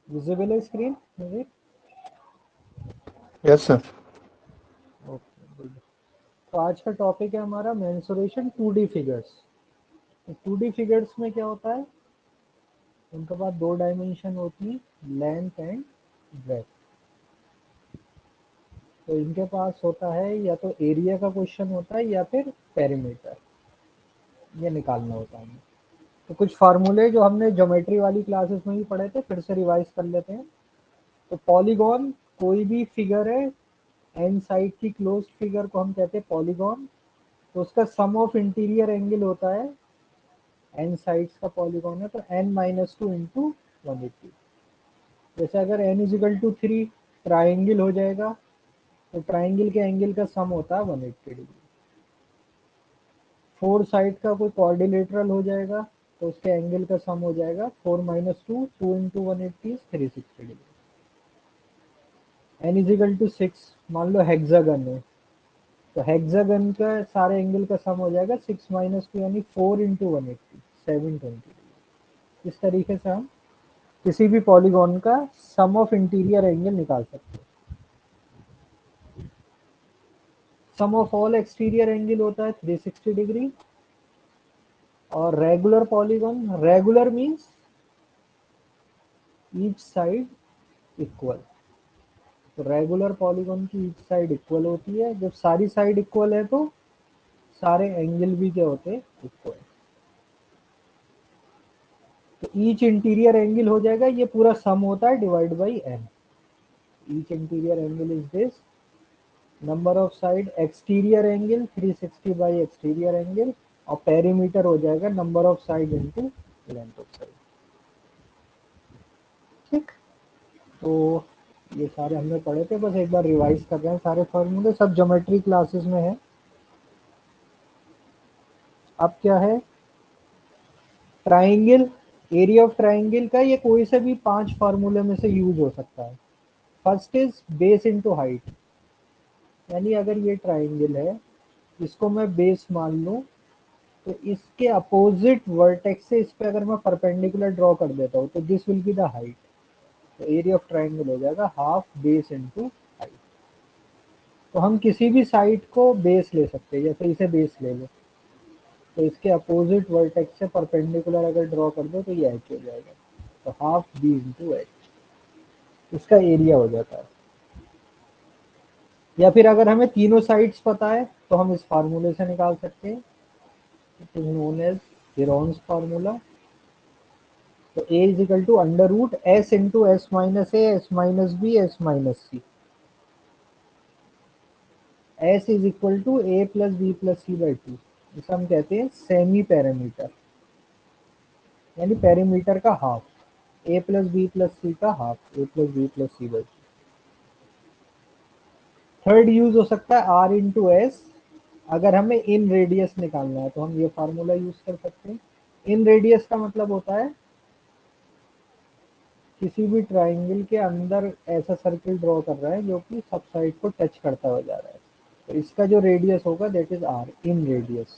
Visible है screen मुझे? Yes sir. Okay, तो आज का टॉपिक है हमारा मेंसुरेशन 2D फिगर्स। तो 2D फिगर्स में क्या होता है, उनके पास दो डायमेंशन होती है, लेंथ एंड ब्रेथ। तो इनके पास होता है या तो एरिया का क्वेश्चन होता है या फिर पेरीमीटर, ये निकालना होता है हमें। तो कुछ फार्मूले जो हमने ज्योमेट्री वाली क्लासेस में भी पढ़े थे, फिर से रिवाइज कर लेते हैं। तो पॉलीगॉन कोई भी फिगर है, एन साइड की क्लोज फिगर को हम कहते हैं पॉलीगॉन। तो उसका सम ऑफ इंटीरियर एंगल होता है, एन साइड्स का पॉलीगॉन है तो n-2 इंटू 180। जैसे अगर n इजिकल टू 3 ट्राइंगल हो जाएगा, तो ट्राइंगल के एंगल का सम होता है 180 डिग्री। 4 साइड का कोई क्वाड्रिलेटरल हो जाएगा, तो उसके एंगल का सम हो जाएगा 4-2, 2 into 180 360 degree. n equal to 6, मान लो हेक्सागन है, तो हेक्सागन का सारे एंगल का सम हो जाएगा 6-2 यानी 4 इंटू 180 720 डिग्री। इस तरीके से हम किसी भी पॉलीगॉन का सम ऑफ इंटीरियर एंगल निकाल सकते हैं। सम ऑफ ऑल एक्सटीरियर एंगल होता है 360 डिग्री। और regular polygon, regular means each side equal. तो रेगुलर पॉलीगॉन की ईच साइड इक्वल होती है। जब सारी साइड इक्वल है तो सारे एंगल भी क्या होते हैं, इक्वल। तो ईच इंटीरियर एंगल हो जाएगा, ये पूरा सम होता है divide by n. Each interior angle is this, number of side exterior angle 360 by exterior angle, और पेरीमीटर हो जाएगा number of side into length of side. ठीक, तो ये सारे हमने पढ़े थे, बस एक बार रिवाइज कर रहे हैं। सारे फॉर्मूले सब ज्योमेट्री क्लासेस में है। अब क्या है, ट्राइंगल, एरिया ऑफ ट्राइंगल का ये कोई से भी 5 फार्मूले में से यूज हो सकता है। First is base into height, यानी अगर ये ट्राइंगल है, इसको मैं बेस मान लूं, तो इसके अपोजिट वर्टेक्स से इस पे अगर मैं परपेंडिकुलर ड्रॉ कर देता हूँ, तो this will be the height. तो एरिया ऑफ ट्राइंगल हो जाएगा हाफ बेस इनटू हाइट। तो हम किसी भी साइड को बेस ले सकते हैं, जैसे इसे बेस ले लो, तो इसके अपोजिट वर्टेक्स से परपेंडिकुलर अगर ड्रॉ कर दो तो ये एच हो जाएगा। तो हाफ बी इंटू एच, इसका एरिया हो जाता है। या फिर अगर हमें तीनों साइड्स पता है तो हम इस फार्मूले से निकाल सकते हैं, it is known as Heron's formula. तो a is equal to under root s into s minus a s minus b s minus c. S is equal to a plus b plus c by two. इसे हम कहते हैं semi parameter, यानी parameter का half. A plus b plus c का half, a plus b plus c by two. Third use हो सकता है आर इंटू एस। अगर हमें इन रेडियस निकालना है तो हम ये फार्मूला यूज कर सकते हैं। इन रेडियस का मतलब होता है किसी भी ट्राइंगल के अंदर ऐसा सर्किल ड्रॉ कर रहा है जो कि सब साइड को टच करता हुआ जा रहा है, तो इसका जो रेडियस होगा that is r, inradius.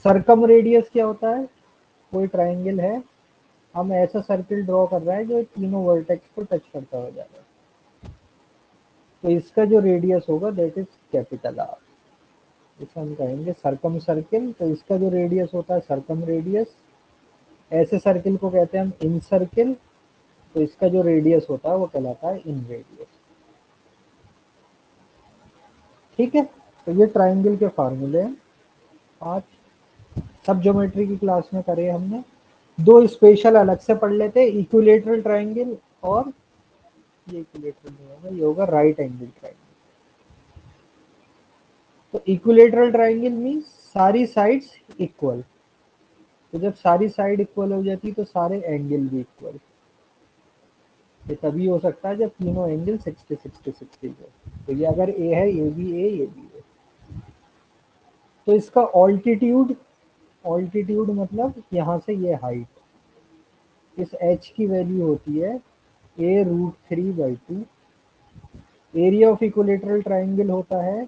Circumradius क्या होता है, कोई ट्राइंगल है, हम ऐसा सर्किल ड्रॉ कर रहा है जो तीनों वर्टेक्स को टच करता हुआ जा रहा है, तो इसका जो रेडियस होगा दैट इज कैपिटल आर। इसे हम कहेंगे सरकम सर्किल। तो इसका जो रेडियस होता है सरकम रेडियस। ऐसे सर्किल को कहते हैं हम इन सर्किल, तो इसका जो रेडियस होता है वो कहलाता है इन रेडियस। ठीक है, तो ये ट्राइंगल के फार्मूले हैं 5, सब ज्योमेट्री की क्लास में करे हमने। दो स्पेशल अलग से पढ़ लेते हैं, इक्विलेटरल ट्राइंगल, और ये इक्विलेटरल नहीं होगा, ये होगा राइट एंगल ट्राइंगल। तो इक्विलेटरल ट्राइंगल मीन्स सारी साइड्स इक्वल। तो जब सारी साइड इक्वल हो जाती है तो सारे एंगल भी इक्वल। ये तभी हो सकता है जब तीनों एंगल 60-60-60 हो। तो ये अगर ए है, ये भी ए, ये भी ए। तो इसका ऑल्टीट्यूड, ऑल्टीट्यूड मतलब यहाँ से ये हाइट, इस एच की वैल्यू होती है a√3/2। Area of equilateral triangle होता है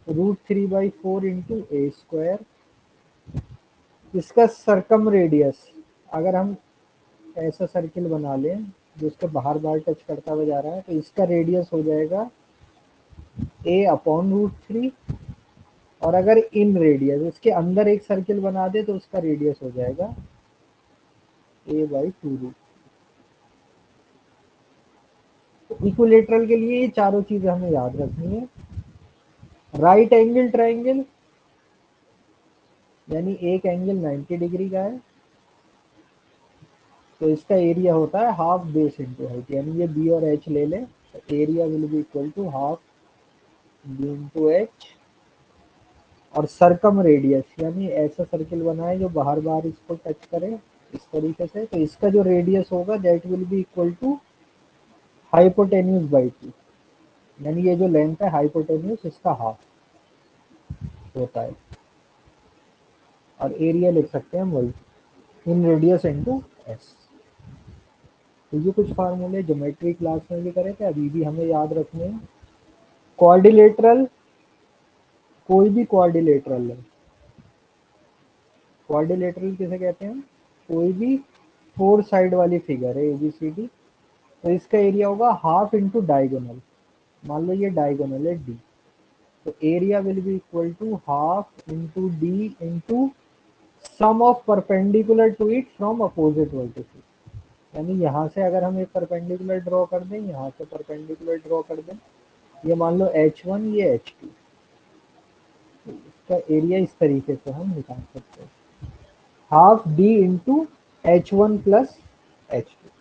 √3/4 इंटू ए स्क्वायर। इसका सरकम रेडियस, अगर हम ऐसा सर्किल बना लें जो उसके बाहर बाहर टच करता हुआ जा रहा है, तो इसका रेडियस हो जाएगा a/√3। और अगर इन रेडियस इसके अंदर एक सर्किल बना दे तो उसका रेडियस हो जाएगा a/2√। तो इक्विलेटरल के लिए ये चारों चीजें हमें याद रखनी है। राइट एंगल ट्राइंगल यानी एक एंगल 90 डिग्री का है, तो इसका एरिया होता है हाफ बेस इंटू हाइट, यानी ये बी और एच ले लें, तो area will be equal to half b into h. और सरकम रेडियस यानी ऐसा सर्किल बनाए जो बाहर बाहर इसको टच करे इस तरीके से, तो इसका जो रेडियस होगा that will be equal to hypotenuse by 2, यानी ये जो लेंथ है हाइपोटेन्यूज इसका हाफ होता है। और एरिया लिख सकते हैं हम इन रेडियस इंटू एस। तो ये कुछ फार्मूले ज्योमेट्री क्लास में भी करे थे, अभी भी हमें याद रखने हैं। क्वाड्रिलेटरल, कोई भी क्वाड्रिलेटरल है, क्वाड्रिलेटरल किसे कहते हैं, कोई भी फोर साइड वाली फिगर है एबीसीडी, तो इसका एरिया होगा हाफ इंटू डायगोनल। मान लो ये डायगोनल है डी, तो area will be equal to half into d into sum of perpendicular to it from opposite vertices. यानी यहाँ से अगर हम एक परपेंडिकुलर ड्रॉ कर दें, यहाँ से परपेंडिकुलर ड्रॉ कर दें, ये मान लो H1 ये H2, तो इसका एरिया इस तरीके से हम निकाल सकते हैं, half D into H1 plus H2।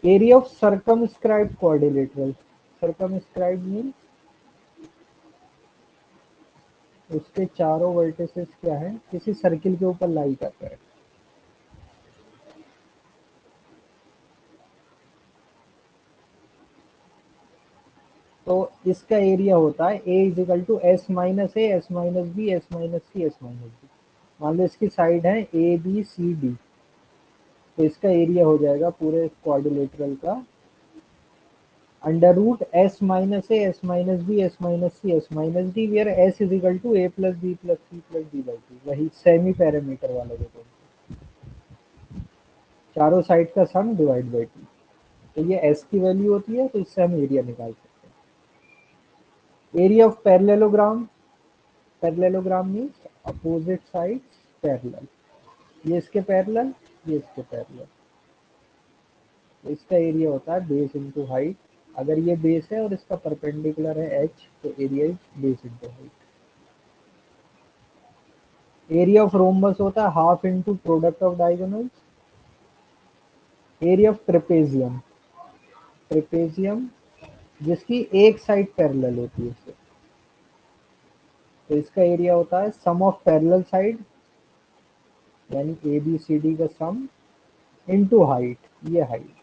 Area of circumscribed quadrilateral, circumscribed mean उसके चारों वर्टिसेस क्या है, किसी सर्किल के ऊपर लाई कर रहा है। तो इसका एरिया होता है a equal to s minus a s minus b s minus c s minus d. मान लो इसकी साइड है ए बी सी डी, तो इसका एरिया हो जाएगा पूरे क्वाड्रिलेटरल का under root s minus a s minus b s minus c s minus d, where s is equal to a plus b plus c plus d by two, वही semi parameter वाला जो concept, चारों side का सम divide by two. तो ये S की value होती है, तो इससे हम एरिया निकाल सकते हैं। Area of parallelogram, parallelogram means opposite sides parallel, ये इसके पैरेलल ये इसके पैरेलल, तो इसका एरिया होता है बेस इंटू हाइट। अगर ये बेस है और इसका परपेंडिकुलर है एच, तो area is base into height. Area of rhombus होता है half into product of diagonals. Area of trapezium, trapezium जिसकी एक साइड पैरेलल होती है इससे, तो इसका एरिया होता है सम ऑफ पैरेलल साइड, यानी ए बी सी डी का सम इंटू हाइट, ये हाइट,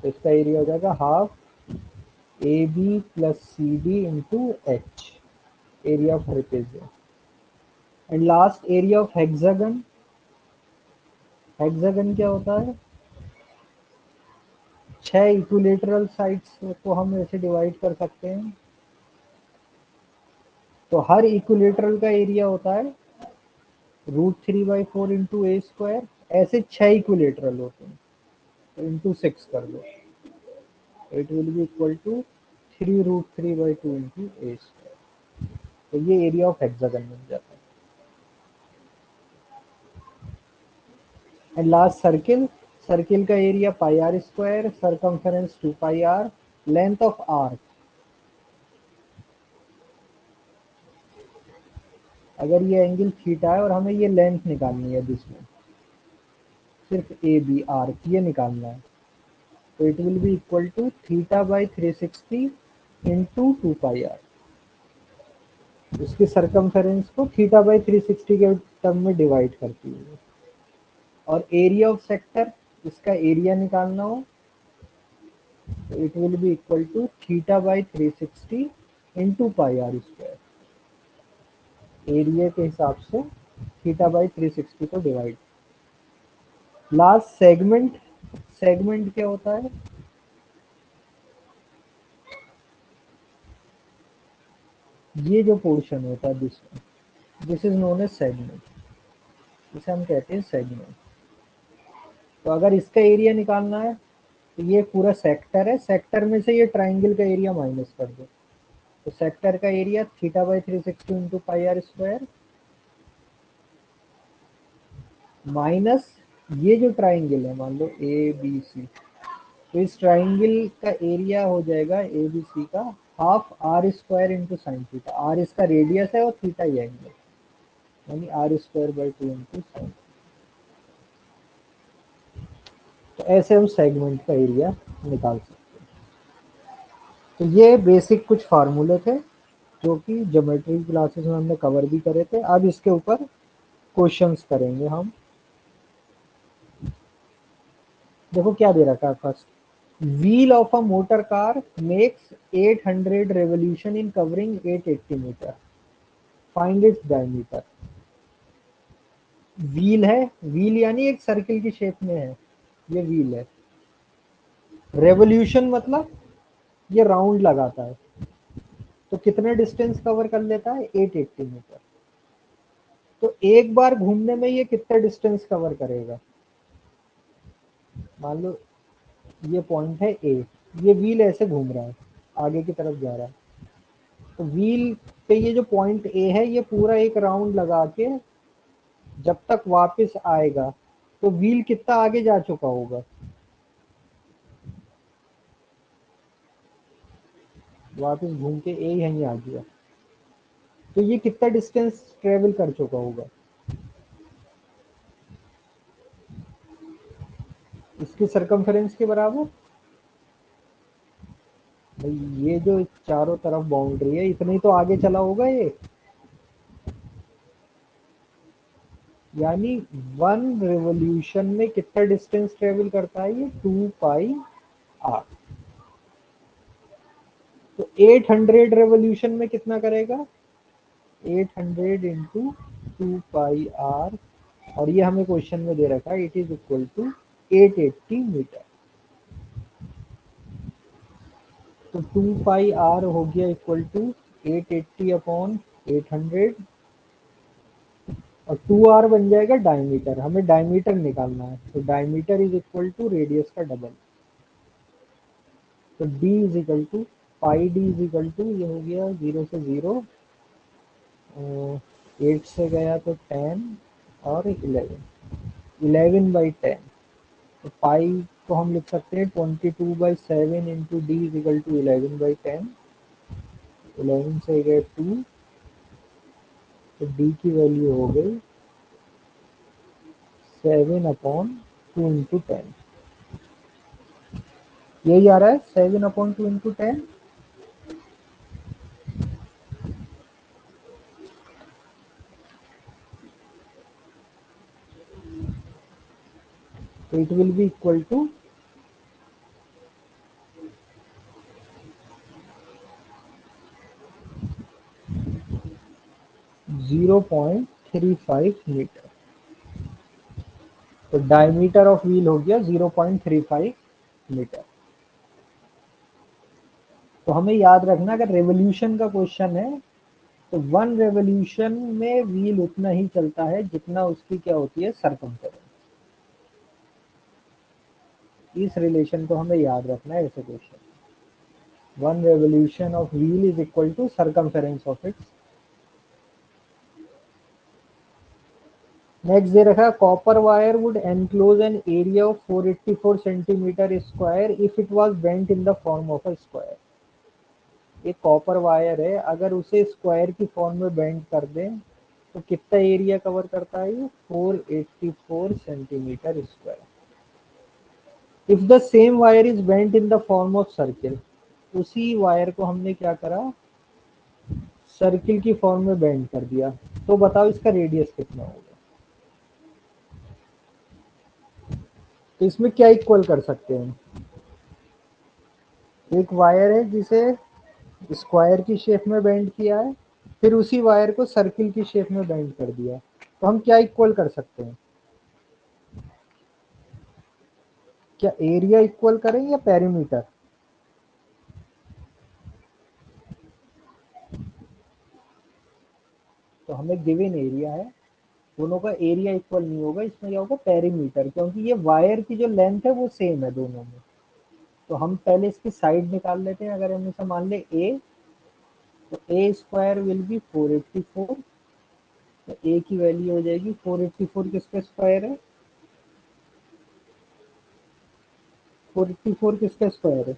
तो इसका एरिया हो जाएगा half a b plus c d into h, area of trapezium. And last area of hexagon, hexagon क्या होता है, छह इक्विलेटरल साइड्स को हम ऐसे डिवाइड कर सकते हैं, तो हर इक्विलेटरल का एरिया होता है √3/4 इंटू ए स्क्वायर। ऐसे छह इक्विलेटरल होते हैं, तो इंटू 6 कर लो, it will be equal to 3√3/2 into a square. तो ये एरिया ऑफ हेक्सागन बन जाता है। एंड लास्ट सर्किल, सर्किल का area pi r square, circumference 2πr, length of arc, अगर ये एंगल थीटा है और हमें ये लेंथ निकालनी है जिसमें सिर्फ ए बी आर्क ये निकालना है, तो it will be equal to θ/360 into 2πr। इसकी सरकमफेरेंस को θ/360 के टर्म में डिवाइड करती है। और एरिया ऑफ सेक्टर, इसका एरिया निकालना हो तो it will be equal to θ/360 into πr square, area के हिसाब से θ/360 को डिवाइड। लास्ट सेगमेंट, सेगमेंट क्या होता है, ये जो पोर्शन होता है this is known as segment. इसे हम कहते हैं सेगमेंट। तो अगर इसका एरिया निकालना है तो ये पूरा सेक्टर है, सेक्टर में से ये ट्राइंगल का एरिया माइनस कर दो। तो सेक्टर का area θ/360 into pi r square minus ये जो ट्राइंगल है मान लो ए बी सी, तो इस ट्राइंगल का एरिया हो जाएगा ए बी सी का half r square into sine theta. R इसका रेडियस है और थीटा ये एंगल, यानी r square by 2 into sine. तो ऐसे हम सेगमेंट का एरिया निकाल सकते हैं। तो ये बेसिक कुछ फार्मूले थे जो कि ज्योमेट्री क्लासेस में हमने कवर भी करे थे। अब इसके ऊपर क्वेश्चंस करेंगे हम। देखो क्या दे रखा है first, wheel of a motor car makes 800 revolution in covering 880 metre, find its diameter. Wheel है, व्हील यानी एक सर्किल की शेप में है, ये व्हील है। रेवोल्यूशन मतलब ये राउंड लगाता है, तो कितने डिस्टेंस कवर कर लेता है 880 मीटर। तो एक बार घूमने में ये कितना डिस्टेंस कवर करेगा, मान लो ये पॉइंट है ए, ये व्हील ऐसे घूम रहा है आगे की तरफ जा रहा है, तो व्हील पे ये जो पॉइंट ए है ये पूरा एक राउंड लगा के जब तक वापस आएगा तो व्हील कितना आगे जा चुका होगा, वापस घूम के ए यहीं आ गया, तो ये कितना डिस्टेंस ट्रेवल कर चुका होगा, इसकी सरकमफेरेंस के बराबर। भाई ये जो चारों तरफ बाउंड्री है इतनी तो आगे चला होगा ये, यानी वन रेवोल्यूशन में कितना डिस्टेंस ट्रेवल करता है ये 2 पाई आर। तो 800 रेवोल्यूशन में कितना करेगा, 800 इंटू 2 पाई आर, और ये हमें क्वेश्चन में दे रखा है it is equal to 880 metre. तो 2 पाई आर हो गया इक्वल टू 880 अपॉन 800, और 2 आर बन जाएगा डायमीटर, हमें डायमीटर निकालना है। तो diameter is equal to radius का डबल, तो d is equal to pi, d is equal to ये हो गया 0 से 0, 8 से गया तो 10 और 11/10। तो पाई को हम लिख सकते हैं 22/7 into d is equal to 11/10, 11 से गए 2, तो डी की वैल्यू हो गई 7/2 इंटू 10। यही आ रहा है 7/2 इंटू 10। तो it will be equal to 0.35 metre. तो डायमीटर ऑफ व्हील हो गया 0.35 मीटर। तो हमें याद रखना अगर रेवोल्यूशन का क्वेश्चन है तो वन रेवोल्यूशन में व्हील उतना ही चलता है जितना उसकी क्या होती है सरकमफेरेंस। इस रिलेशन को हमें याद रखना है ऐसे question, one revolution of wheel is equal to circumference of its. Next दे रखा है copper wire would enclose an area of 484 centimetre square if it was bent in the form of a square. एक copper wire है, अगर उसे square की form में bend कर दें तो कितना एरिया कवर करता है ये 484 centimetre square. If the same wire is bent in the form of circle, उसी वायर को हमने क्या करा सर्किल की फॉर्म में बेंड कर दिया, तो बताओ इसका रेडियस कितना होगा। तो इसमें क्या इक्वल कर सकते हैं, एक वायर है जिसे स्क्वायर की शेप में बेंड किया है, फिर उसी वायर को सर्किल की शेप में बेंड कर दिया, तो हम क्या इक्वल कर सकते हैं, क्या एरिया इक्वल करें या पेरीमीटर। तो हमें गिवन एरिया है दोनों का एरिया इक्वल नहीं होगा, इसमें क्या होगा पेरीमीटर, क्योंकि ये वायर की जो लेंथ है वो सेम है दोनों में। तो हम पहले इसकी साइड निकाल लेते हैं। अगर हम इसे मान ले a, तो a स्क्वायर विल बी 484। तो a की वैल्यू हो जाएगी 484, किसका स्क्वायर है? 484 किसका स्क्वायर है?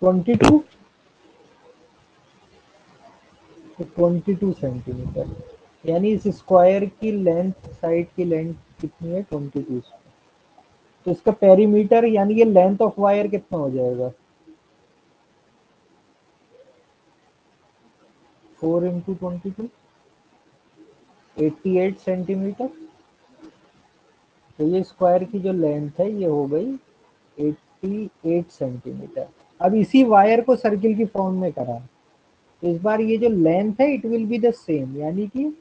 22। तो 22 सेंटीमीटर, यानी इस स्क्वायर की लेंथ, साइड की लेंथ कितनी है? 22। तो इसका पेरीमीटर यानी ये लेंथ ऑफ वायर कितना हो जाएगा? 4 इंटू 22, 88 सेंटीमीटर। तो ये स्क्वायर की जो लेंथ है ये हो गई 88 सेंटीमीटर। अब इसी वायर को सर्किल की फॉर्म में करा, तो इस बार ये जो लेंथ है it will be the same, यानी कि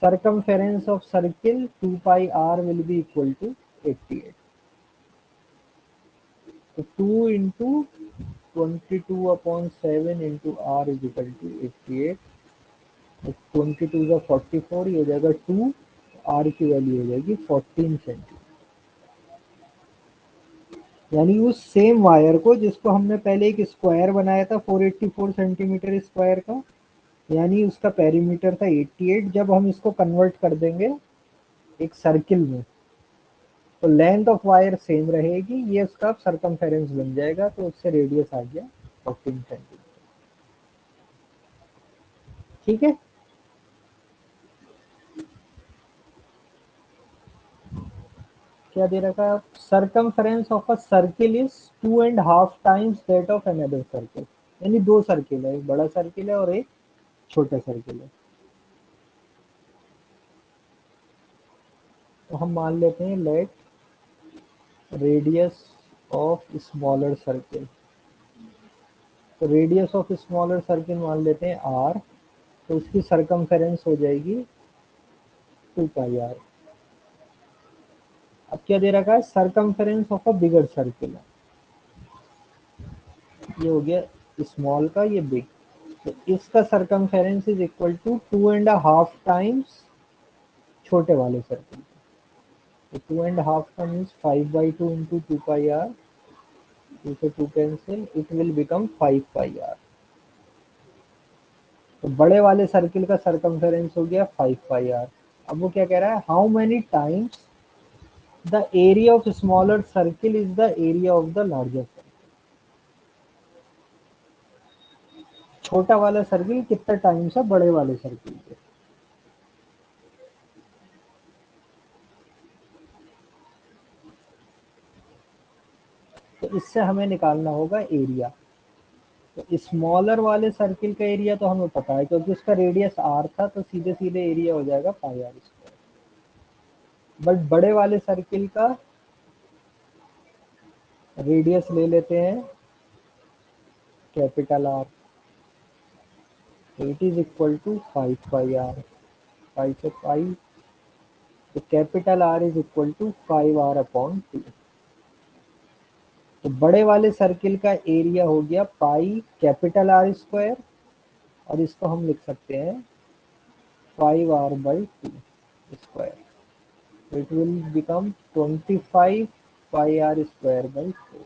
circumference of circle 2 pi r will be equal to 88. So 2 into 22 upon 7 into r is equal to 88. तो 22 का 44, ये हो जाएगा 2, r की वैल्यू हो जाएगी 14 सेंटीमीटर। यानी उस सेम वायर को जिसको हमने पहले एक स्क्वायर बनाया था 484 सेंटीमीटर स्क्वायर का, यानी उसका पेरीमीटर था 88, जब हम इसको कन्वर्ट कर देंगे एक सर्किल में, तो लेंथ ऑफ वायर सेम रहेगी, ये उसका सरकमफेरेंस बन जाएगा। तो उससे रेडियस आ गया 14 सेंटीमीटर। ठीक है। क्या दे रखा है? Circumference of a circle is 2.5 times that of another circle. यानी दो सर्किल है, एक बड़ा सर्किल है और एक छोटा सर्किल है। तो हम मान लेते हैं let radius of smaller circle. तो रेडियस ऑफ स्मॉलर सर्किल मान लेते हैं आर, तो उसकी सरकमफेरेंस हो जाएगी 2 पाई आर। अब क्या दे रखा है? Circumference of a bigger circle है, ये हो गया स्मॉल का, ये बिग। तो इसका circumference is equal to 2.5 times छोटे वाले सर्किल। तो 2.5 का मीन्स 5/2 इंटू 2 पाई आर, 2 से 2 cancel, it will become 5 pi r. तो बड़े वाले सर्किल का सरकमफेरेंस हो गया 5 पाई आर। अब वो क्या कह रहा है? How many times the area of smaller circle is the area of the larger circle. छोटा वाला सर्किल कितना टाइम्स है बड़े वाले सर्किल के। तो इससे हमें निकालना होगा एरिया। तो स्मॉलर वाले सर्किल का एरिया तो हमें पता है, क्योंकि उसका रेडियस आर था, तो सीधे सीधे एरिया हो जाएगा πr²। बट बड़े वाले सर्किल का रेडियस ले लेते हैं कैपिटल आर, तो it is equal to 5 pi r. 5 से पाई, तो capital r is equal to 5r/2। तो बड़े वाले सर्किल का एरिया हो गया पाई कैपिटल आर स्क्वायर, और इसको हम लिख सकते हैं 5r/2 square. It will become 25 πr² by 4।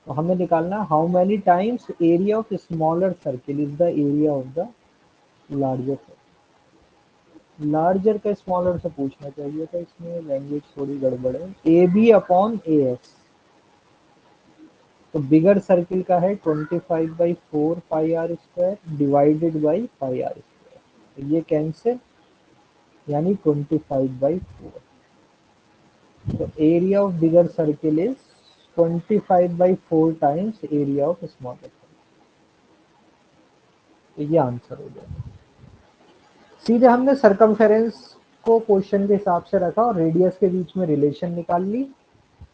तो हमें निकालना how many times area of smaller circle is the area of the larger circle. Larger का स्मॉलर से पूछना चाहिए था, इसमें लैंग्वेज थोड़ी गड़बड़ है। A B upon A X. तो बिगर सर्किल का है 25/4 πr² डिवाइडेड बाई πr²। ये कैंसिल, यानी 25/4। So area of bigger circle is 25/4 times area of smaller circle। तो ये आंसर हो गया। सीधे हमने सरकमफेरेंस को क्वेश्चन के हिसाब से रखा और रेडियस के बीच में रिलेशन निकाल ली,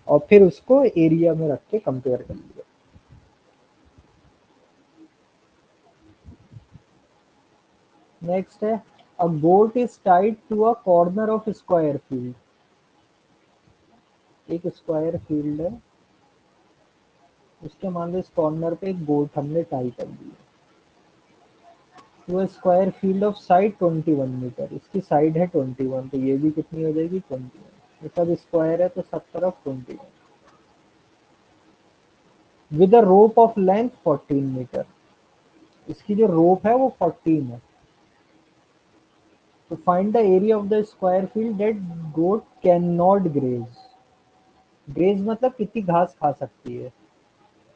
और फिर उसको एरिया में रख के कंपेयर कर लिया। नेक्स्ट है a goat is tied to a corner of square field. एक स्क्वायर फील्ड है, उसके मान लो इस कॉर्नर पे एक बोर्ड हमने टाई कर दी, तो square field of side 21 metre, इसकी साइड है 21, तो ये भी कितनी हो जाएगी 21, ये सब स्क्वायर है तो सब तरफ 21, with a rope of length 14 metre, इसकी जो रोप है वो 14 है। तो find the area of the square field that goat can not graze, graze मतलब कितनी घास खा सकती है,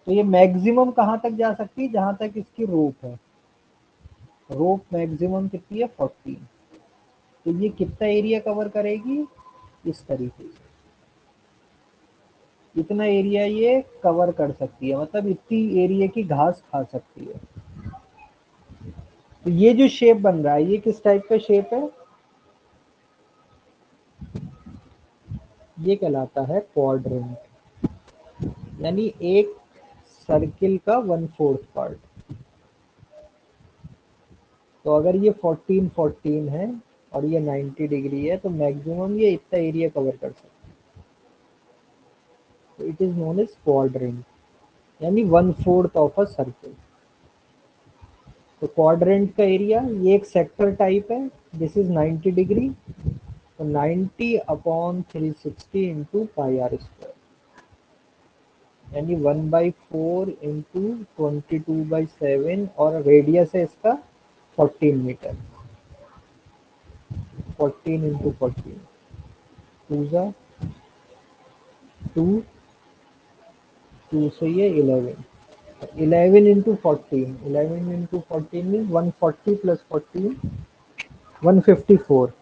तो ये मैक्सिमम कहाँ तक जा सकती है, जहां तक इसकी रोप है, रोप मैक्सिमम कितनी है 14, तो ये कितना एरिया कवर करेगी, इस तरीके से इतना एरिया ये कवर कर सकती है, मतलब इतनी एरिया की घास खा सकती है। तो ये जो शेप बन रहा है ये किस टाइप का शेप है, ये कहलाता है क्वाड्रेंट, यानी एक सर्किल का 1/4 पार्ट। तो अगर ये 14 14 है और ये 90 डिग्री है, तो मैक्सिमम ये इतना एरिया कवर कर सकता है, तो it is known as quadrant, यानी 1/4 ऑफ अ सर्किल। तो क्वाड्रेंट का एरिया, ये एक सेक्टर टाइप है, दिस इज 90 डिग्री, तो 90 upon 360 into pi r square, यानी 1/4 इंटू 22/7, और रेडियस है इसका 14 मीटर, 14 इंटू 14, टू जा टू, टू से ये 11, 11 into 14, 11 into 14 mean 140 plus 14, 154,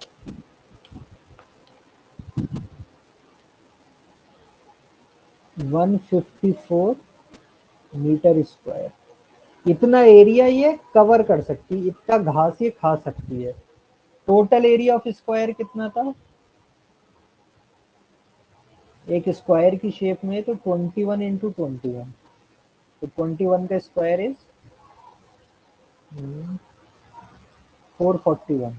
154 metre square, इतना एरिया ये कवर कर सकती है, इतना घास ये खा सकती है। टोटल एरिया ऑफ स्क्वायर कितना था, एक स्क्वायर की शेप में, तो 21 इंटू 21, तो 21 का स्क्वायर इज 441,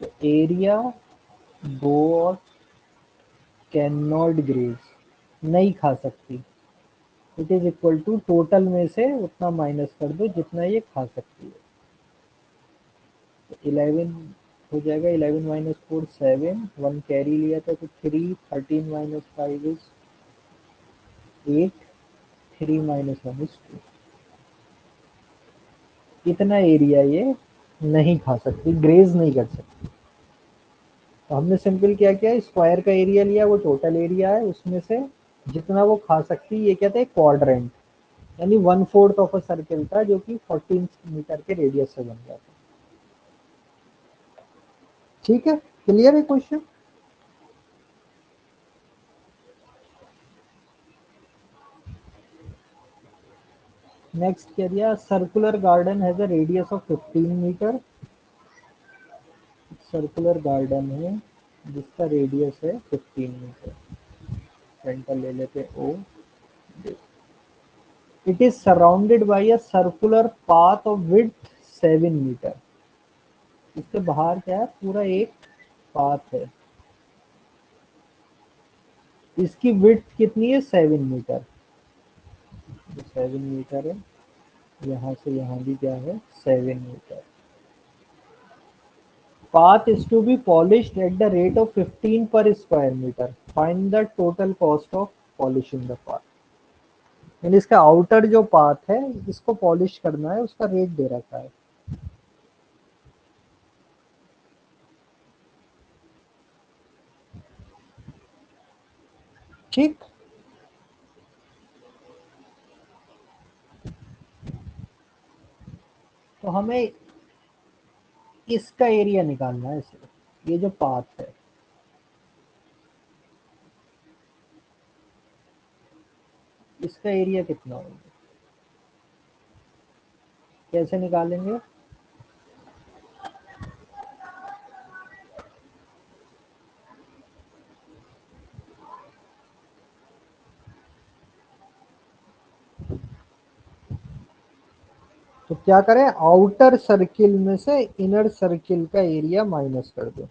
तो area goat can not graze, नहीं खा सकती, it is equal to total में से उतना माइनस कर दो जितना ये खा सकती है, तो 11 हो जाएगा, 11 माइनस 4 7, 1 कैरी लिया था तो 3, 13 माइनस 5 इज 8, 3 माइनस 1 इज 2, इतना एरिया ये नहीं खा सकती, ग्रेज नहीं कर सकती। तो हमने सिंपल क्या किया, स्क्वायर का एरिया लिया, वो टोटल एरिया है, उसमें से जितना वो खा सकती, ये कहते हैं क्वाड्रेंट, यानी 1/4 ऑफ अ सर्किल था जो कि 14 मीटर के रेडियस से बन गया था। ठीक है, क्लियर है क्वेश्चन। नेक्स्ट क्या दिया, circular garden has a radius of 15 metre, circular garden है जिसका रेडियस है 15 मीटर, सेंटर ले लेते O, it is surrounded by a circular path of width 7 metre, इसके बाहर क्या है, पूरा एक पाथ है, इसकी विड्थ कितनी है 7 मीटर, 7 मीटर है, यहाँ से यहाँ भी क्या है 7 metre, path is to be polished at the rate of 15 per square meter, find the total cost of polishing the path, यानी इसका आउटर जो पाथ है इसको पॉलिश करना है, उसका रेट दे रखा है। ठीक, तो हमें इसका एरिया निकालना है सिर्फ, ये जो पाथ है इसका एरिया कितना होगा, कैसे निकालेंगे, तो क्या करें, आउटर सर्किल में से इनर सर्किल का एरिया माइनस कर दो,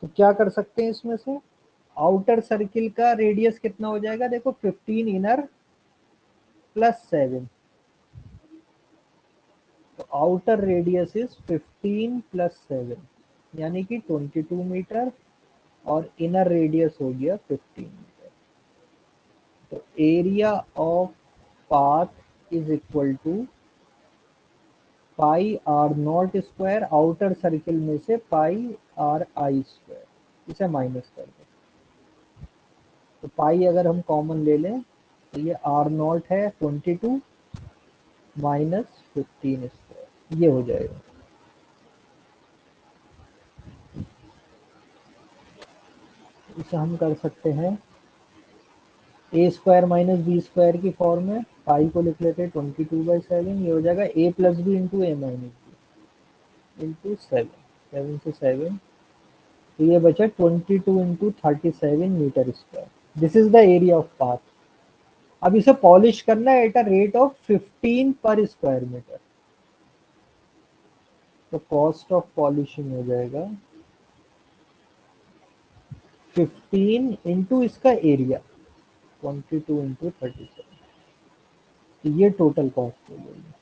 तो क्या कर सकते हैं इसमें से, आउटर सर्किल का रेडियस कितना हो जाएगा, देखो 15 इनर प्लस 7, तो आउटर रेडियस इज 15 प्लस 7 यानी कि 22 मीटर, और इनर रेडियस हो गया 15 मीटर। तो area of path is equal to pi r naught square, outer circle में से पाई आर आई स्क्वायर, इसे माइनस कर दो। तो पाई अगर हम कॉमन ले लें तो ये आर नॉट है 22 माइनस 15 स्क्वायर, ये हो जाएगा। इसे हम कर सकते हैं ए स्क्वायर माइनस बी स्क्वायर की फॉर्म में, पाई को लिख लेते हैं 22/7, ये हो जाएगा A plus B into A minus B into 7, 7 से 7, तो ये बचा 22 इंटू 37 metre square. This is the area of path. अब इसे पॉलिश करना है एट अ रेट ऑफ 15 पर स्क्वायर मीटर, तो कॉस्ट ऑफ पॉलिशिंग हो जाएगा 15 इंटू इसका एरिया 22 इंटू 37, तो ये टोटल कॉस्ट हो जाएगी।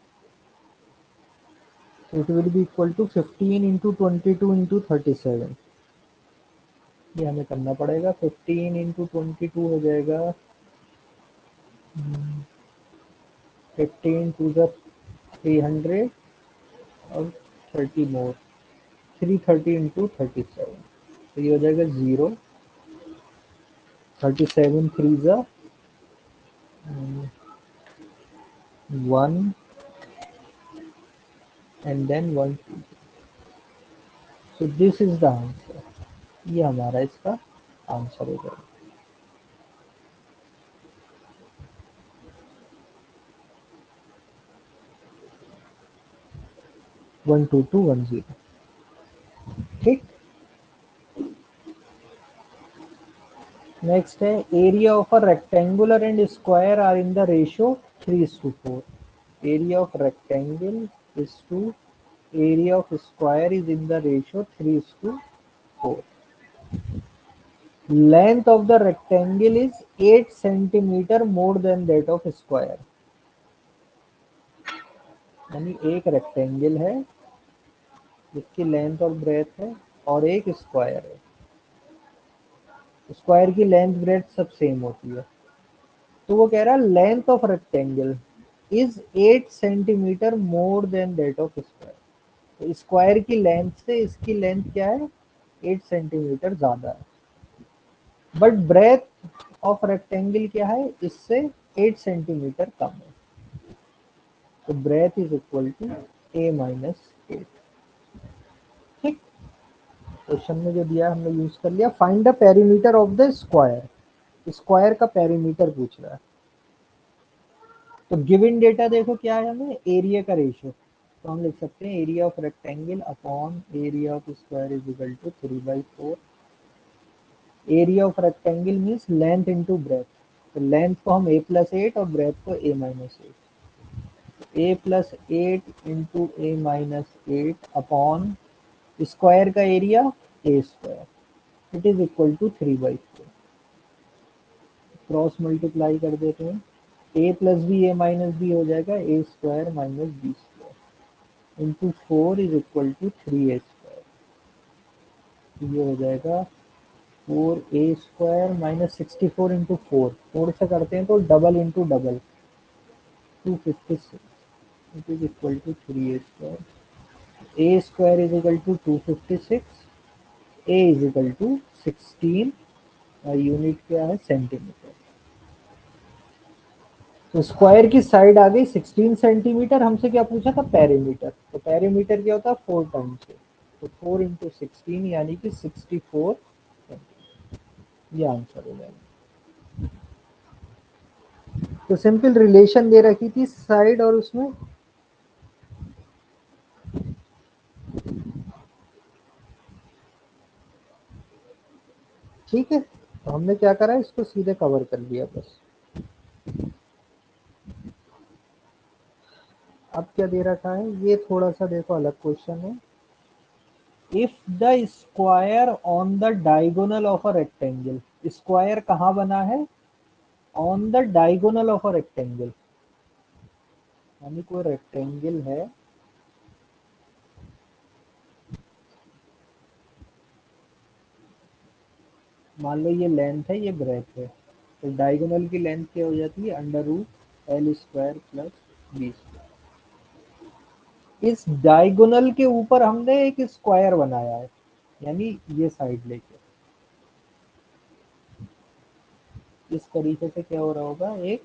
So it will be equal to 15 into 22 into 37, ये हमें करना पड़ेगा। 15 इंटू 22 हो जाएगा 15 टू द 300 और 30 मोर 330 इंटू 37, तो ये हो जाएगा 0, 37 थ्री ज़ा 1 and then 1, so this is the answer, ये हमारा इसका आंसर हो जाएगा। 12210, ठीक। नेक्स्ट है area of a rectangular and square are in the ratio 3:4, area of rectangle is to area of square is in the ratio 3:4, length of the rectangle is 8 centimeter more than that of square, यानी एक rectangle है जिसकी length और breath है, और एक square है, square की लेंथ ब्रेथ सब सेम होती है। तो वो कह रहा है length of rectangle is 8 centimetre more than that of square, तो स्क्वायर की लेंथ से इसकी लेंथ क्या है, 8 सेंटीमीटर ज्यादा है, बट ब्रेथ ऑफ रेक्टेंगल क्या है, इससे 8 सेंटीमीटर कम है, तो breadth is equal to a minus 8, ठीक। क्वेश्चन में जो दिया हमने यूज कर लिया। Find the perimeter of the square, square का पेरीमीटर पूछ रहा है। तो गिवन डेटा देखो क्या है, हमें एरिया का रेशियो, तो हम लिख सकते हैं area of rectangle upon area of square is equal to 3/4। Area of rectangle means length into breadth, तो लेंथ को हम a प्लस 8 और ब्रेथ को a minus 8, a plus 8 into a minus 8 upon square का area a square, it is equal to 3/4। Cross multiply कर देते हैं, a plus b a minus b हो जाएगा a square minus B square into 4 is equal to 3a square, ये हो जाएगा 4a square minus 64 into 4, 4 से करते हैं तो double into double 256, it is equal to 3a square, a square is equal to 256, a is equal to 16, unit क्या है centimetre, तो स्क्वायर की साइड आ गई 16 सेंटीमीटर। हमसे क्या पूछा था, पेरीमीटर, तो पेरीमीटर क्या होता है 4 टाइम्स, तो 4 इंटू 16 यानी कि 64 सेंटीमीटर, ये आंसर हो जाएगा। तो सिंपल रिलेशन दे रखी थी साइड और उसमें, ठीक है, तो हमने क्या करा, इसको सीधे कवर कर लिया बस। अब क्या दे रखा है, ये थोड़ा सा देखो अलग क्वेश्चन है। If the square on the diagonal of a rectangle, square कहाँ बना है? On the diagonal of a rectangle, यानी कोई रेक्टेंगल है, मान लो ये लेंथ है, ये ब्रेथ है, तो डायगोनल की लेंथ क्या हो जाती है? Under root L square plus B square. इस डायगोनल के ऊपर हमने एक स्क्वायर बनाया है, यानी ये साइड लेके इस तरीके से क्या हो रहा होगा? एक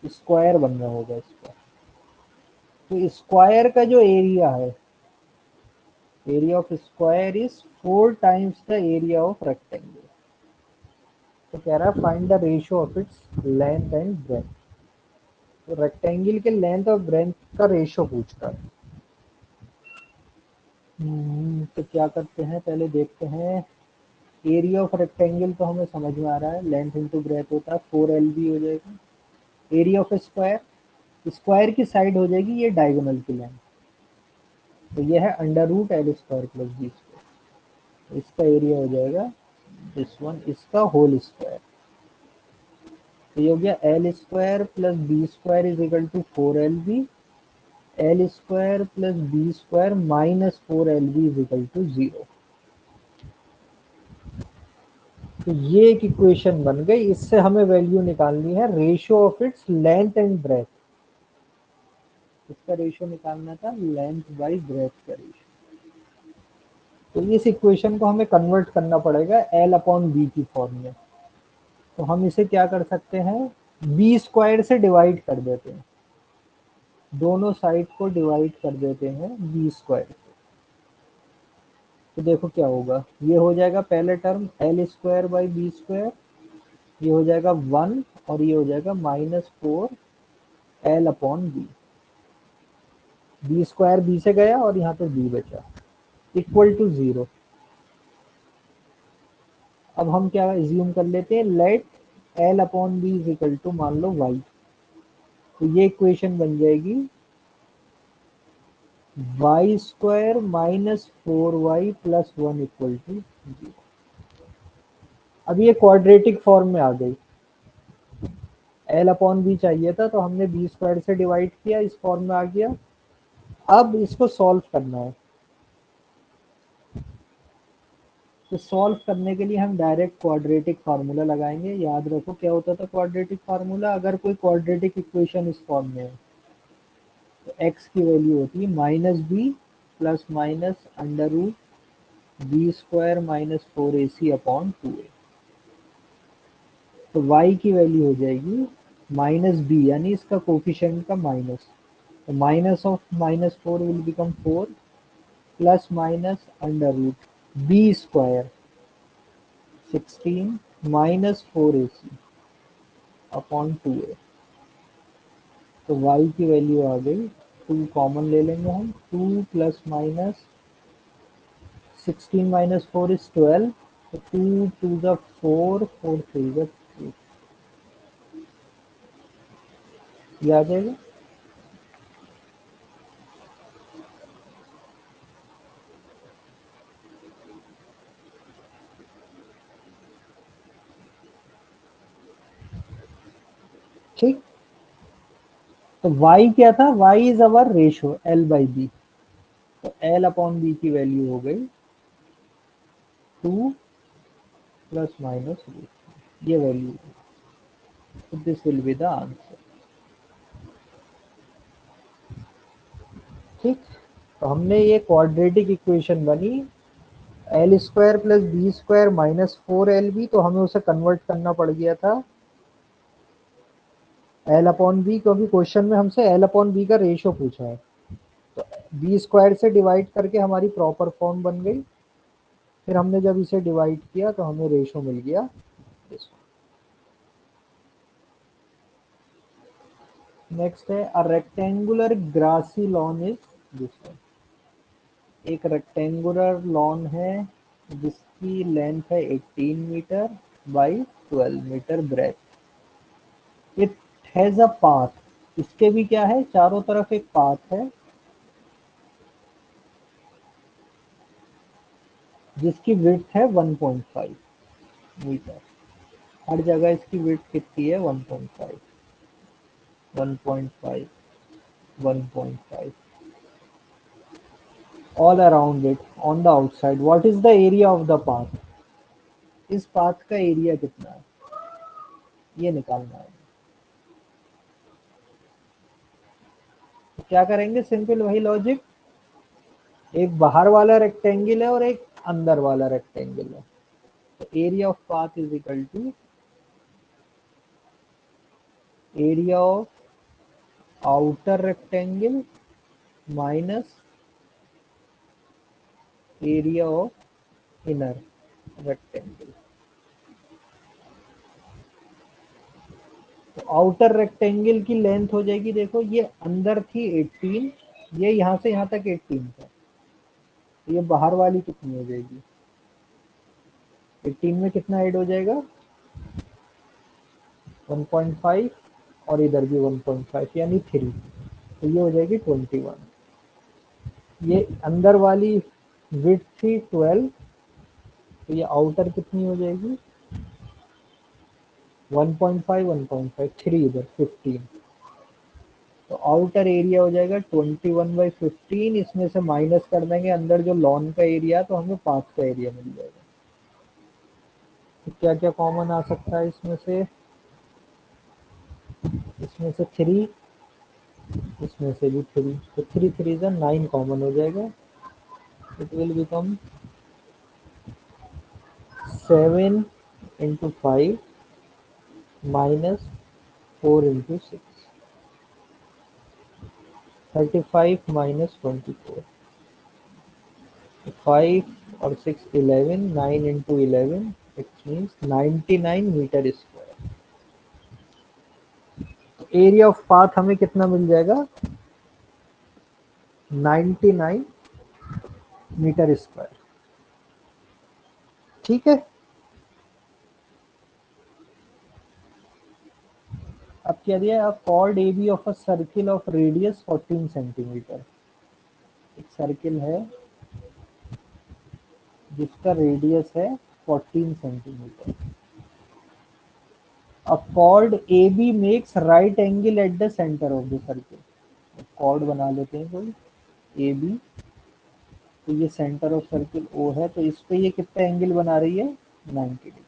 स्क्वायर बन रहा होगा इसका। तो स्क्वायर का जो एरिया है, area of square is 4 times the area of rectangle. तो कह रहा है find the ratio of its length and breadth. तो रेक्टेंगल के लेंथ और ब्रेथ का रेशियो पूछता है। तो क्या करते हैं, पहले देखते हैं। एरिया ऑफ रेक्टेंगल तो हमें समझ में आ रहा है, लेंथ इंटू ब्रेथ होता है, 4 LB हो जाएगा। एरिया ऑफ स्क्वायर, स्क्वायर की साइड हो जाएगी ये डायगोनल की लेंथ, तो ये है under root L square plus B square. इसका एरिया हो जाएगा दिस वन, इसका होल स्क्वायर। तो ये हो गया L square plus B square is equal to 4 LB, L square plus B square minus 4 LB is equal to 0। तो ये एक इक्वेशन बन गई, इससे हमें वैल्यू निकालनी है ratio of its length and breadth. इसका रेशियो निकालना था, लेंथ बाई ब्रेथ का रेशियो। तो इस इक्वेशन को हमें कन्वर्ट करना पड़ेगा एल अपॉन बी की फॉर्म में। तो हम इसे क्या कर सकते हैं, बी स्क्वायर से डिवाइड कर देते हैं, दोनों साइड को डिवाइड कर देते हैं बी स्क्वायर से। तो देखो क्या होगा, ये हो जाएगा पहले term L square by B square, ये हो जाएगा 1 और ये हो जाएगा -4 L upon B. B square B से गया और यहाँ पे बी बचा, इक्वल टू 0। अब हम क्या एज्यूम कर लेते हैं, let L upon B is equal to मान लो वाई। तो ये इक्वेशन बन जाएगी Y square -4y plus 1 equal to 0। अब ये क्वाड्रेटिक फॉर्म में आ गई। एल अपॉन बी चाहिए था तो हमने बी स्क्वायर से डिवाइड किया, इस फॉर्म में आ गया। अब इसको सॉल्व करना है, तो सॉल्व करने के लिए हम डायरेक्ट क्वाड्रेटिक फार्मूला लगाएंगे। याद रखो क्या होता था क्वाड्रेटिक फार्मूला, अगर कोई क्वाड्रेटिक इक्वेशन इस फॉर्म में है तो x की वैल्यू होती है -b plus minus under root B square -4ac/2a। तो y की वैल्यू हो जाएगी -b, यानी इसका कोफिशिएंट का माइनस, तो minus of -4 will become 4 plus minus under root B square 16 -4ac/2a। तो y की वैल्यू आ गई, 2 कॉमन ले लेंगे हम, 2 प्लस माइनस 16 माइनस 4 इज 12, तो 2 2 ज़ा 4, 4 3 ज़ा 8, ये आ जाएगा। ठीक, तो y क्या था, y is our ratio l by B. तो l अपॉन बी की वैल्यू हो गई 2 प्लस माइनस रूट, ये वैल्यू, तो this will be the answer. ठीक, तो हमने ये क्वाड्रेटिक इक्वेशन बनी L square plus B square -4 LB, तो हमें उसे कन्वर्ट करना पड़ गया था एल अपॉन बी, क्योंकि क्वेश्चन में हमसे एल अपॉन बी का रेशियो पूछा है। तो बी स्क्वायर से डिवाइड करके हमारी प्रॉपर फॉर्म बन गई, फिर हमने जब इसे डिवाइड किया तो हमें रेशियो मिल गया। नेक्स्ट है a rectangular grassy lawn is this one. एक रेक्टेंगुलर लॉन है जिसकी लेंथ है 18 metre by 12 metre breadth. It has a path, इसके भी क्या है, चारों तरफ एक पाथ है। जिसकी विड्थ है 1.5 मीटर। हर जगह इसकी विड्थ कितनी है? 1.5, 1.5, 1.5 all around it on the outside. What is the area of the path? इस पाथ का एरिया कितना है ये निकालना है। तो क्या करेंगे? सिंपल वही लॉजिक, एक बाहर वाला रेक्टेंगल है और एक अंदर वाला रेक्टेंगल है, तो area of path is equal to area of outer rectangle minus area of inner rectangle. तो आउटर रेक्टेंगल की लेंथ हो जाएगी, देखो ये अंदर थी 18, ये यहाँ से यहाँ तक 18 था, तो ये बाहर वाली कितनी हो जाएगी? 18 में कितना ऐड हो जाएगा? 1.5 और इधर भी 1.5 यानी 3, तो ये हो जाएगी 21। ये अंदर वाली विड्थ थी 12, तो ये आउटर कितनी हो जाएगी? 1.5, 1.5, 3 इधर 15, तो आउटर एरिया हो जाएगा 21/15। इसमें से माइनस कर देंगे अंदर जो लॉन का एरिया, तो हमें पाथ का एरिया मिल जाएगा। तो क्या क्या कॉमन आ सकता है इसमें से? इसमें से 3, इसमें से भी 3, तो 3 3 से 9 कॉमन हो जाएगा। It will become 7 into 5 minus 4 into 6, 35 minus 24, 5 और 6 11, 9 into 11 it means 99 metre square. तो एरिया ऑफ पाथ हमें कितना मिल जाएगा? 99 मीटर स्क्वायर। ठीक है, अब क्या दिया है? Chord A B of a circle of radius 14 centimetre. एक सर्किल है जिसका रेडियस है 14 centimetre. A chord AB makes right angle at the center of the circle. Chord बना लेते हैं कोई AB, तो ये सेंटर ऑफ सर्किल O है, तो इस पे ये कितना एंगल बना रही है? 90 degree.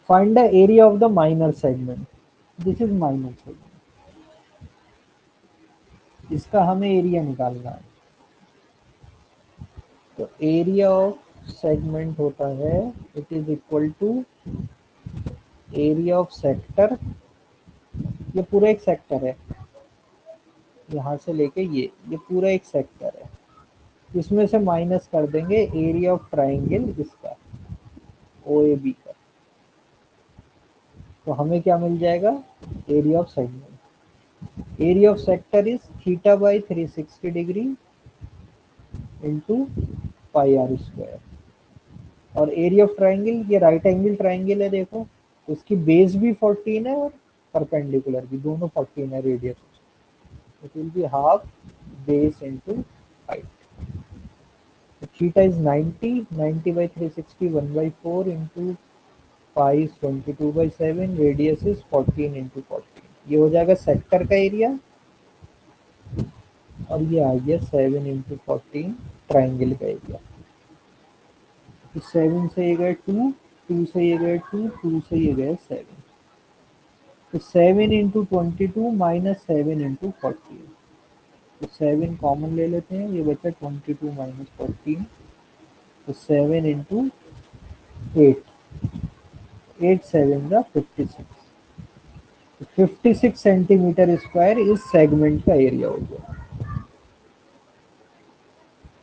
Find the area of the minor segment. This is minor segment, इसका हमें एरिया निकालना है। तो एरिया ऑफ सेगमेंट होता है, it is equal to area of sector. ये पूरा एक सेक्टर है, यहाँ से लेके ये पूरा एक सेक्टर है, इसमें से माइनस कर देंगे एरिया ऑफ ट्राइंगल इसका ओ ए बी का, तो हमें क्या मिल जाएगा? Area of segment. Area of sector is theta by 360 degree into pi r square. और एरिया ऑफ ट्राइंगल, ये राइट एंगल ट्राइंगल है, देखो उसकी बेस भी 14 है और परपेंडिकुलर भी, दोनों 14 है radius. It will be half base into height. Theta is 90, 90 by 360 1/4 into pi 22/7, radius is 14 into 14। ये हो जाएगा सेक्टर का एरिया, और ये आ गया 7 into 14 ट्राइंगल का एरिया। तो 7 से ये गए 2, 2 से ये गए 2, 2 से ये गए 7, तो 7 into 22 माइनस 7 into 14, तो 7 कॉमन ले लेते हैं, ये बचा 22 माइनस 14, तो 7 into 8, 8 7 जा 56, 56 सेंटीमीटर स्क्वायर इस सेगमेंट का एरिया हो गया।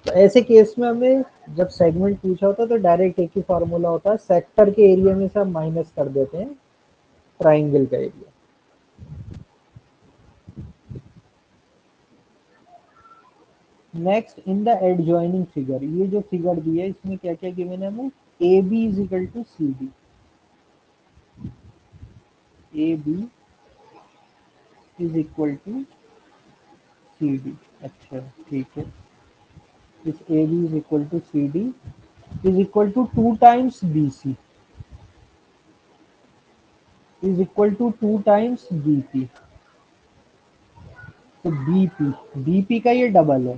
तो ऐसे केस में हमें जब सेगमेंट पूछा होता है तो डायरेक्ट एक ही फार्मूला होता है, सेक्टर के एरिया में से हम माइनस कर देते हैं ट्राइंगल का area. Next, in the adjoining figure, ये जो फिगर दी है इसमें क्या क्या गिवन है हमें? A B is equal to C D, A B is equal to C D. अच्छा ठीक है, इस A B is equal to C D is equal to 2 times B C is equal to 2 times B P. तो BP का ये double है।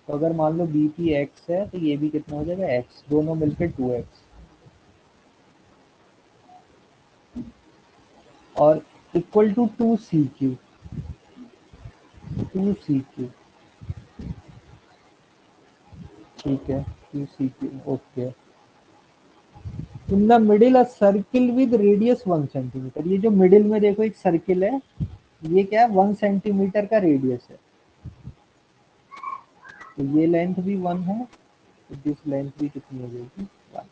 तो अगर मान लो बीपी एक्स है तो ये भी कितना हो जाएगा एक्स, दोनों मिलकर 2x और इक्वल टू 2 2 सी क्यू। ठीक है 2 C Q okay. In the middle a circle with radius 1 centimetre. ये जो मिडिल में देखो एक सर्किल है, ये क्या है 1 सेंटीमीटर का रेडियस है। तो ये लेंथ भी 1 है, तो दिस लेंथ भी कितनी हो जाएगी 1।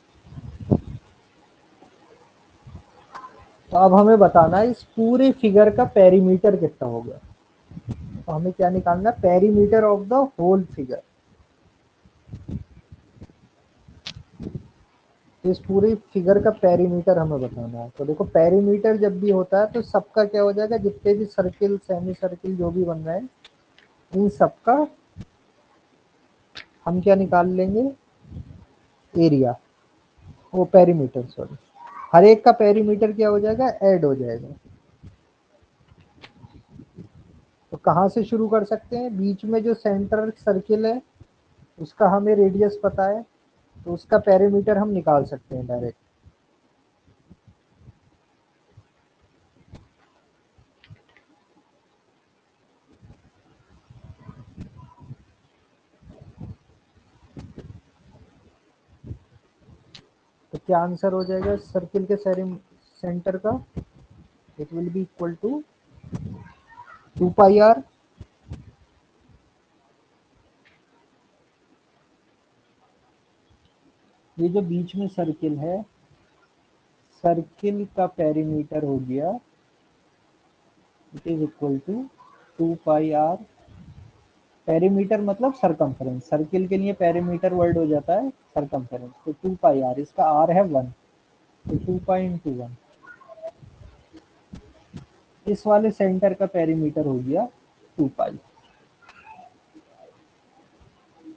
तो अब हमें बताना है इस पूरे फिगर का पेरीमीटर कितना होगा। तो हमें क्या निकालना है, perimeter of the whole figure. इस पूरी फिगर का पेरीमीटर हमें बताना है। तो देखो पेरीमीटर जब भी होता है तो सबका क्या हो जाएगा, जितने भी सर्किल सेमी सर्किल जो भी बन रहे हैं इन सबका हम क्या निकाल लेंगे, एरिया, वो पेरीमीटर सॉरी, हर एक का पेरीमीटर क्या हो जाएगा, ऐड हो जाएगा। तो कहाँ से शुरू कर सकते हैं, बीच में जो सेंटर सर्किल है उसका हमें रेडियस पता है, तो उसका पेरीमीटर हम निकाल सकते हैं डायरेक्ट। तो क्या आंसर हो जाएगा सर्किल के सेंटर का, it will be equal to 2 pi r. ये जो बीच में सर्किल है, सर्किल का पेरीमीटर हो गया, it is equal to 2 pi r. Perimeter मतलब सरकमफेरेंस, सर्किल के लिए पेरीमीटर वर्ड हो जाता है सरकमफेरेंस। तो 2 पाई आर, इसका आर है 1, तो 2 पाई इंटू 1। इस वाले सेंटर का पेरीमीटर हो गया 2 पाई।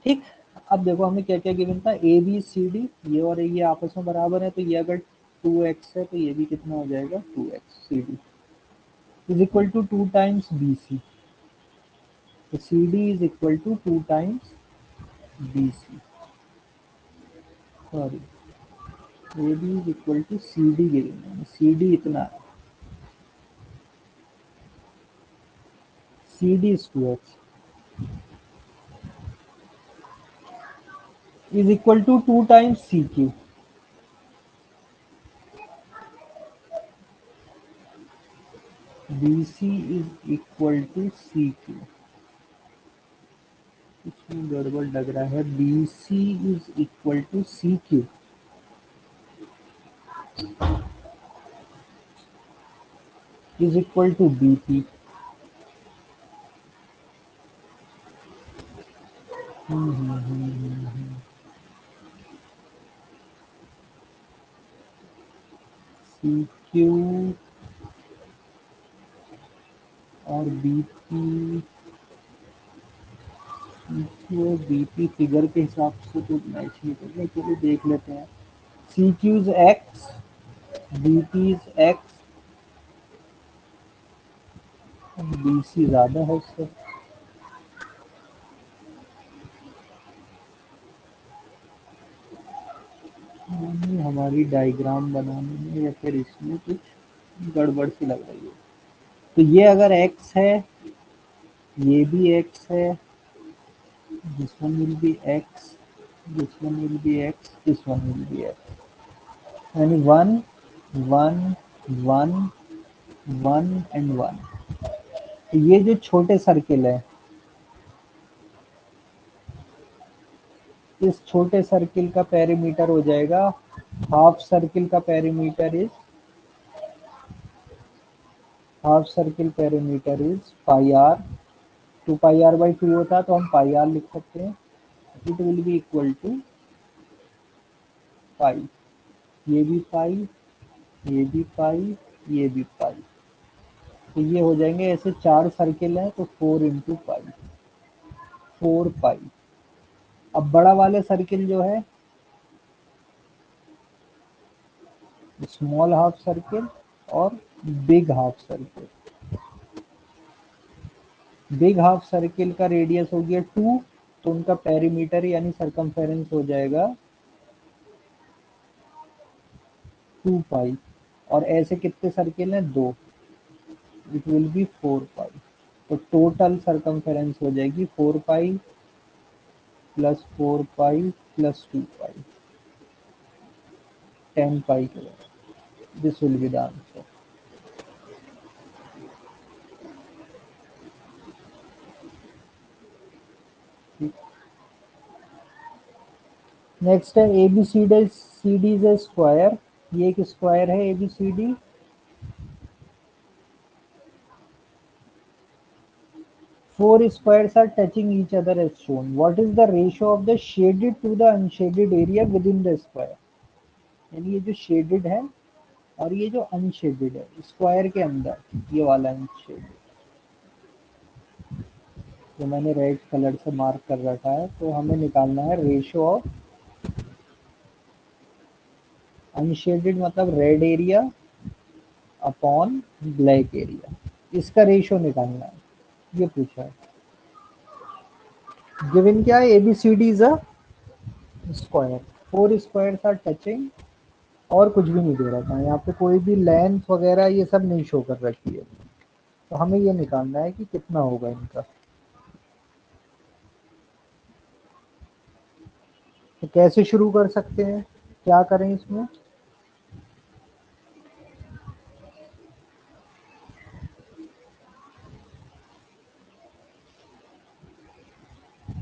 ठीक। अब देखो हमें क्या क्या गिवन था, ए बी सी डी, ये और ये आपस में बराबर है, तो ये अगर 2x है तो ये भी कितना हो जाएगा 2x। C D is equal to 2 times B C. तो C D is equal to 2 times B C, sorry A B is equal to C D given है, सी डी इतना है, C D is 2x is equal to 2 times C Q. B C is equal to C Q. इसमें गड़बड़ लग रहा है, B C is equal to C Q is equal to be P. C Q और B P, वो B P figure के हिसाब से तो मैच नहीं कर रहा, चलिए देख लेते हैं। C Q is X, B P is X, B C ज़्यादा है उससे। हमारी डायग्राम बनाने में या फिर इसमें कुछ गड़बड़ सी लग रही है। तो ये अगर x है, ये भी x है, this one will be x, this one will be x, this one will be x, यानी 1 1 1 1 एंड 1। तो ये जो छोटे सर्किल है, इस छोटे सर्किल का पेरीमीटर हो जाएगा, हाफ सर्किल का perimeter is, half circle perimeter is pi r. 2 pi आर/2 होता है तो हम पाई आर लिख सकते हैं। It will be equal to pi, ये भी पाई, ये भी पाई, ये भी पाई। तो ये हो जाएंगे, ऐसे 4 सर्किल हैं तो 4 इंटू पाई। 4 पाई। अब बड़ा वाला सर्किल जो है, स्मॉल हाफ सर्किल और big half circle. Big half circle का रेडियस हो गया 2, तो उनका पेरीमीटर यानी सरकमफेरेंस हो जाएगा 2 पाई। और ऐसे कितने सर्किल हैं? 2, इट विल बी 4 पाई। तो टोटल सरकमफेरेंस हो जाएगी 4 पाई प्लस 4 पाई प्लस 2 पाई, 10 पाई के बाद। This will be the answer. Next है ABCD इज ए स्क्वायर। ये एक स्क्वायर है ABCD। Four squares are touching each other as shown. What is the ratio of the shaded to the unshaded area within the square? यानी ये जो shaded है और ये जो अनशेडेड है स्क्वायर के अंदर, ये वाला अनशेडेड जो मैंने रेड कलर से मार्क कर रखा है, तो हमें निकालना है रेशियो ऑफ अनशेडेड मतलब red area upon black area, इसका रेशियो निकालना है, ये पूछा है। गिवन क्या है? ABCD is a square, 4 squares are touching, और कुछ भी नहीं दे रखा है यहाँ पे, कोई भी लेंथ वगैरह ये सब नहीं शो कर रखी है। तो हमें ये निकालना है कि कितना होगा इनका। तो कैसे शुरू कर सकते हैं, क्या करें इसमें?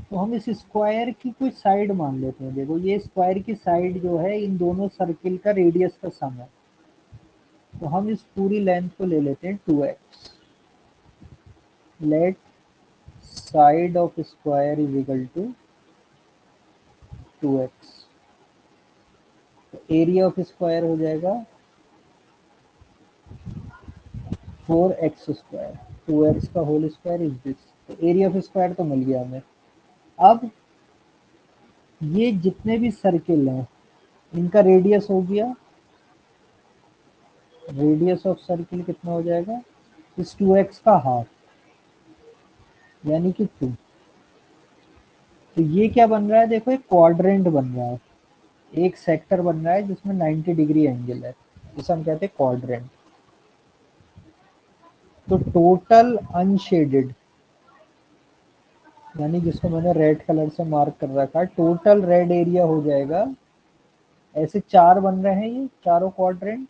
तो हम इस स्क्वायर की कोई साइड मान लेते हैं। देखो ये स्क्वायर की साइड जो है इन दोनों सर्किल का रेडियस का सम है। तो हम इस पूरी लेंथ को ले लेते हैं 2x। Let side of square is equal to 2x। तो एरिया ऑफ स्क्वायर हो जाएगा 4x स्क्वायर, 2x का होल स्क्वायर इज दिस। तो एरिया ऑफ स्क्वायर तो मिल गया हमें। अब ये जितने भी सर्किल हैं इनका रेडियस हो गया, रेडियस ऑफ सर्किल कितना हो जाएगा? इस 2x का हाफ यानी कि 2। तो ये क्या बन रहा है? देखो एक क्वाड्रेंट बन रहा है, एक सेक्टर बन रहा है जिसमें 90 डिग्री एंगल है, जिसे हम कहते हैं क्वाड्रेंट। तो टोटल अनशेडेड यानी जिसको मैंने रेड कलर से मार्क कर रखा है, टोटल रेड एरिया हो जाएगा, ऐसे 4 बन रहे हैं ये चारों क्वाड्रेंट।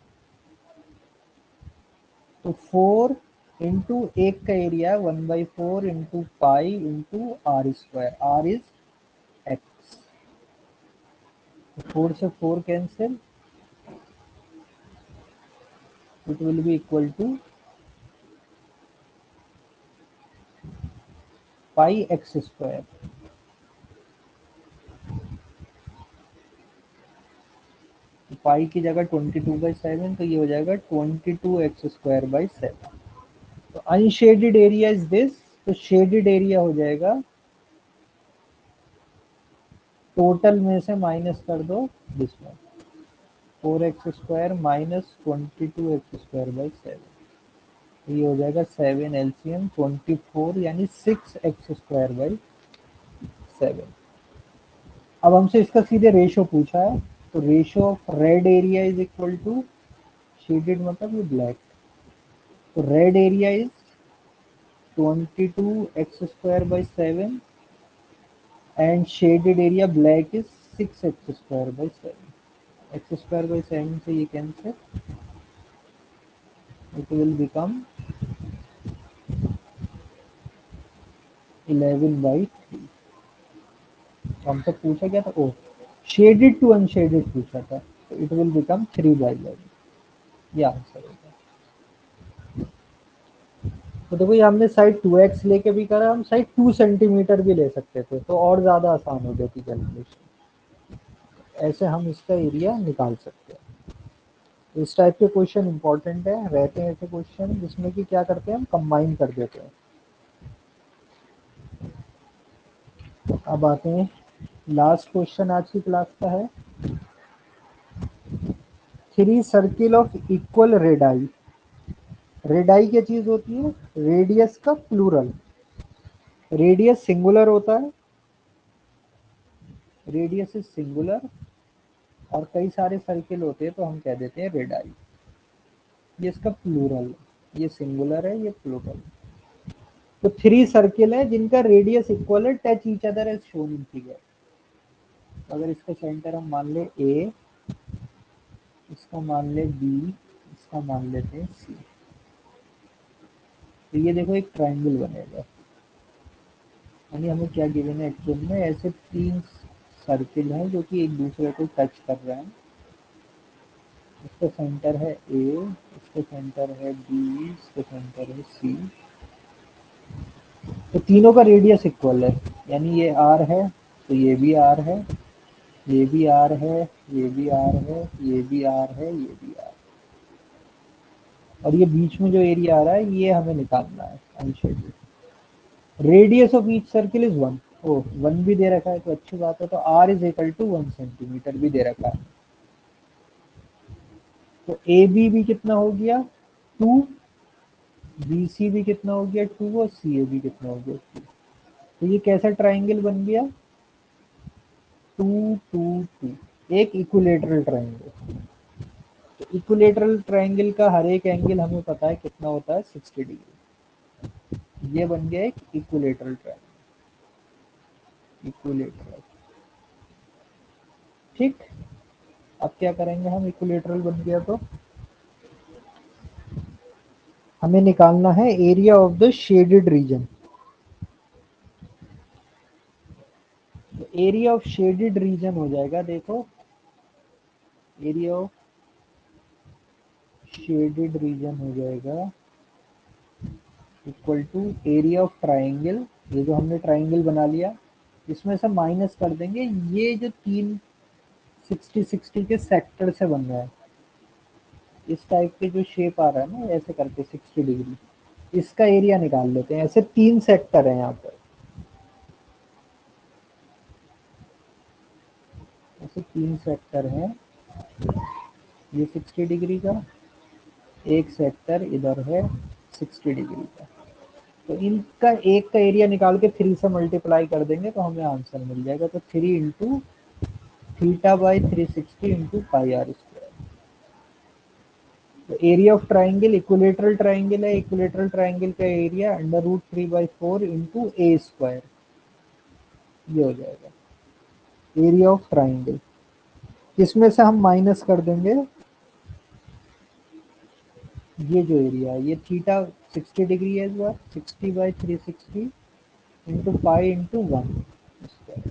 तो 4 इंटू एक का area 1/4 into pi into r square, r is x. 4 से 4 cancel, it will be equal to pi x square. Pi की जगह 22/7, तो ये हो जाएगा 22x²/7। तो अनशेडेड एरिया इज दिस। तो शेडेड एरिया हो जाएगा, टोटल में से माइनस कर दो this one, 4x² minus 22x²/7। ये हो जाएगा 7 LCM 24 यानी 6x²/7। अब हमसे इसका सीधे रेशो पूछा है। तो ratio of red area is equal to shaded मतलब ये ब्लैक। तो red area is 22x²/7 and shaded area black is 6x²/7। x²/7 से ये कैंसिल, it will become 11/3। हमसे पूछा क्या था? ओ शेडेड टू अनशेडेड पूछा था, तो इट विल बिकम 3/11। ये आंसर होगा। तो देखो ये हमने साइड 2x लेके भी करा, हम साइड 2 सेंटीमीटर भी ले सकते थे तो और ज़्यादा आसान हो जाती कैलकुलेशन। ऐसे हम इसका एरिया निकाल सकते हैं। इस टाइप के क्वेश्चन इंपॉर्टेंट है, रहते हैं ऐसे क्वेश्चन जिसमें कि क्या करते हैं हम कंबाइन कर देते हैं। अब आते हैं, लास्ट क्वेश्चन आज की क्लास का है, 3 circle of equal radii. Radii क्या चीज होती है? रेडियस का प्लूरल। रेडियस सिंगुलर होता है, रेडियस इज सिंगुलर, और कई सारे सर्किल होते हैं तो हम कह देते हैं रेडाई। ये इसका प्लूरल है, ये सिंगुलर है, ये प्लूरल। तो 3 सर्किल है जिनका रेडियस इक्वल है, touch each other as shown in figure. अगर इसका सेंटर हम मान ले ए, इसका मान ले बी, इसका मान लेते हैं सी, तो ये देखो एक ट्राइंगल बनेगा। यानी हमें क्या गिवन है एक्चुअल में, ऐसे 3 सर्किल हैं जो कि एक दूसरे को टच कर रहे हैं। इसका सेंटर है ए, इसका सेंटर है बी, इसका सेंटर है सी। तो तीनों का रेडियस इक्वल है, यानी ये आर है तो ये भी आर है, ये भी आर है, ये भी आर है, ये भी आर है, ये भी आर, और ये बीच में जो एरिया आ रहा है ये हमें निकालना है unshielded. Radius of each circle is 1। ओ 1 भी दे रखा है तो अच्छी बात है, तो r is equal to 1 centimetre भी दे रखा है। तो ए बी भी कितना हो गया 2, बी सी भी कितना हो गया 2, और सी ए भी कितना हो गया 2। तो ये कैसा ट्राइंगल बन गया 2 2 2, एक इक्विलेटरल ट्राइंगल। तो इक्विलेटरल ट्राइंगल का हर एक एंगल हमें पता है कितना होता है 60 डिग्री। ये बन गया एक इक्विलेटरल ट्राइंगल, इक्विलेटरल। ठीक, अब क्या करेंगे हम, इक्विलेटरल बन गया तो हमें निकालना है area of the shaded region. तो एरिया ऑफ शेडेड रीजन हो जाएगा, देखो एरिया ऑफ शेडेड रीजन हो जाएगा equal to area of triangle. ये जो हमने ट्राइंगल बना लिया, इसमें से माइनस कर देंगे ये जो 3 60 60 के सेक्टर से बन रहा है, इस टाइप के जो शेप आ रहा है ना ऐसे करके 60 डिग्री, इसका एरिया निकाल लेते हैं। ऐसे 3 सेक्टर है यहाँ पर, ऐसे 3 सेक्टर हैं, ये 60 डिग्री का, एक सेक्टर इधर है 60 डिग्री का। तो इनका एक का एरिया निकाल के 3 से मल्टीप्लाई कर देंगे तो हमें आंसर मिल जाएगा। तो 3 into theta by 360 into pi r square. तो area of triangle, equilateral triangle है, इक्विलेटरल ट्राइंगल का एरिया √3/4 इंटू ए स्क्वायर, ये हो जाएगा एरिया ऑफ ट्राइंगल। इसमें से हम माइनस कर देंगे ये जो एरिया है, ये थीटा 60 डिग्री है, इस बार 60/360 इंटू पाई इंटू 1 स्क्वायर।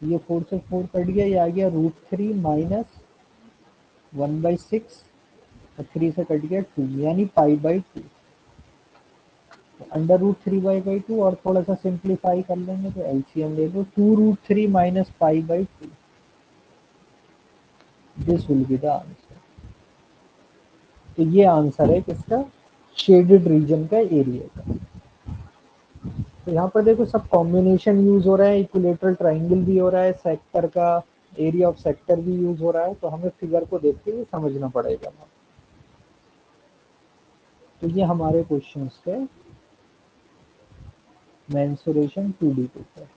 ये 4 से 4 कट गया, ये आ गया √3 माइनस 1/6, और 3 से कट गया 2, यानी पाई/2। √3 और थोड़ा सा सिंप्लीफाई कर लेंगे तो एलसीएम ले लो, 2√3 माइनस पाई/2, this will be the answer. तो ये आंसर है किसका, शेडेड रीजन का एरिया का। तो यहाँ पर देखो सब कॉम्बिनेशन यूज हो रहा है, इक्विलेटरल ट्राइंगल भी हो रहा है, सेक्टर का एरिया ऑफ सेक्टर भी यूज हो रहा है, तो हमें फिगर को देख के समझना पड़ेगा। तो ये हमारे क्वेश्चंस थे मेंसुरेशन 2D पेपर।